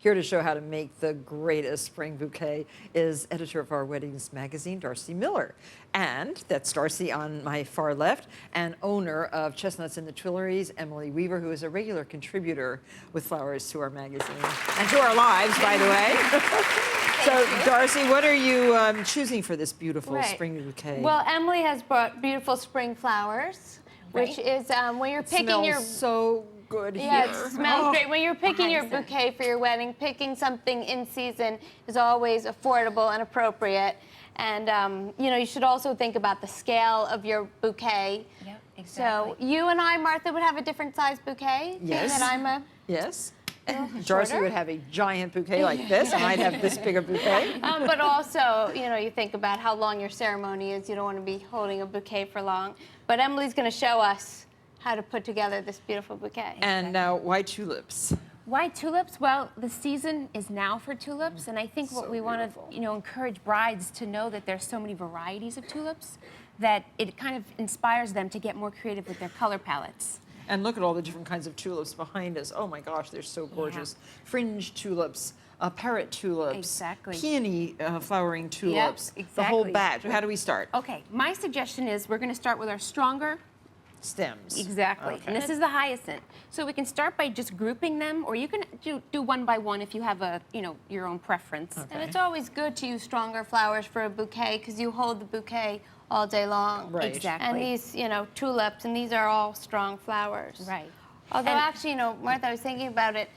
Here to show how to make the greatest spring bouquet is editor of our weddings magazine, Darcy Miller. And that's Darcy on my far left, and owner of Chestnuts in the Tuileries, Emily Weaver, who is a regular contributor with flowers to our magazine and to our lives, by the way. So, Darcy, what are you choosing for this beautiful spring bouquet? Well, Emily has brought beautiful spring flowers, which is when you're picking your... so good here. Yeah, it smells great. When you're picking your bouquet for your wedding, picking something in season is always affordable and appropriate. And, you know, you should also think about the scale of your bouquet. Yeah, exactly. So you and I, Martha, would have a different size bouquet. Yes. And I'm a... Yes. Darcy would have a giant bouquet like this, and I'd have this bigger bouquet. But also, you know, you think about how long your ceremony is. You don't want to be holding a bouquet for long. But Emily's going to show us how to put together this beautiful bouquet. And now, why tulips? Why tulips? Well, the season is now for tulips, and I think what we want to, you know, encourage brides to know that there's so many varieties of tulips that it kind of inspires them to get more creative with their color palettes. And look at all the different kinds of tulips behind us. Oh my gosh, they're so gorgeous. Yeah. Fringe tulips, parrot tulips, exactly. Peony flowering tulips, exactly. The whole batch. How do we start? Okay, my suggestion is we're going to start with our stronger stems. Exactly. Okay. And this is the hyacinth. So we can start by just grouping them, or you can do one by one if you have a, you know, your own preference. Okay. And it's always good to use stronger flowers for a bouquet because you hold the bouquet all day long. Right. Exactly. And these, you know, tulips, and these are all strong flowers. Right. Although actually, you know, Martha, I was thinking about it,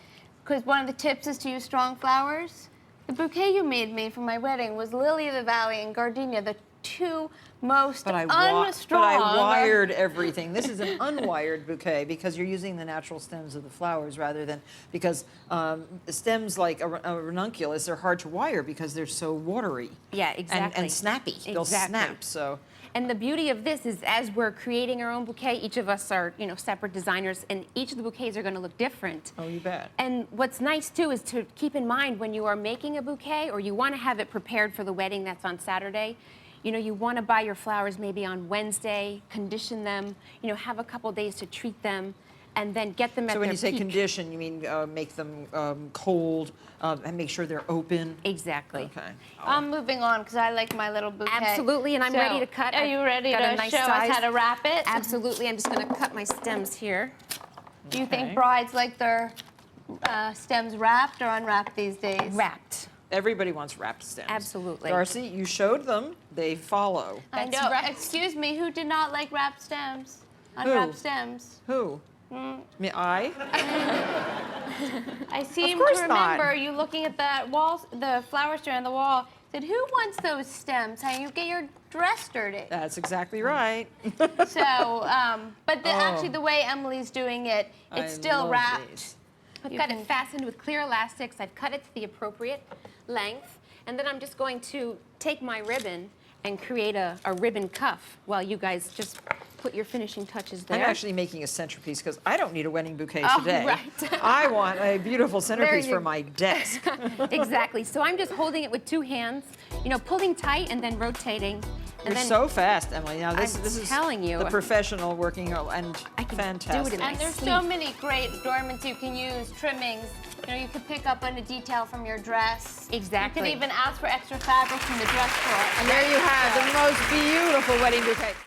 because one of the tips is to use strong flowers. The bouquet you made me for my wedding was lily of the valley and gardenia, the two most unstrong. But I wired everything. This is an unwired bouquet because you're using the natural stems of the flowers rather than, because stems like a ranunculus are hard to wire because they're so watery. Yeah, exactly. And snappy. They'll snap, so. And the beauty of this is as we're creating our own bouquet, each of us are, you know, separate designers, and each of the bouquets are going to look different. Oh, you bet. And what's nice, too, is to keep in mind when you are making a bouquet or you want to have it prepared for the wedding that's on Saturday, you know, you want to buy your flowers maybe on Wednesday, condition them, you know, have a couple days to treat them, and then get them at their peak. So when you say condition, you mean make them cold and make sure they're open? Exactly. Okay. I'm moving on because I like my little bouquet. Absolutely, and I'm ready to cut. Are you ready to nice show us how to wrap it? Absolutely. I'm just going to cut my stems here. Do you think brides like their stems wrapped or unwrapped these days? Wrapped. Everybody wants wrapped stems. Absolutely. Darcy, you showed them. They follow. I know. Right. Excuse me, who did not like wrapped stems? Unwrapped stems. Who? Me, I? I seem to remember you looking at that wall, the flower stand on the wall, said, who wants those stems? How you get your dress dirty? That's exactly right. So, but actually the way Emily's doing it, it's still wrapped. These. I've got it fastened with clear elastics. I've cut it to the appropriate length. And then I'm just going to take my ribbon and create a ribbon cuff while you guys just put your finishing touches there. I'm actually making a centerpiece because I don't need a wedding bouquet today. Right. I want a beautiful centerpiece for my desk. Exactly. So I'm just holding it with two hands, you know, pulling tight and then rotating. And You're so fast, Emily. Now this is telling you, the professional working and fantastic. Do it in And there's so many great adornments you can use, trimmings. You know, you could pick up on a detail from your dress. Exactly. You could even ask for extra fabric from the dress drawer. And there you have the most beautiful wedding bouquet.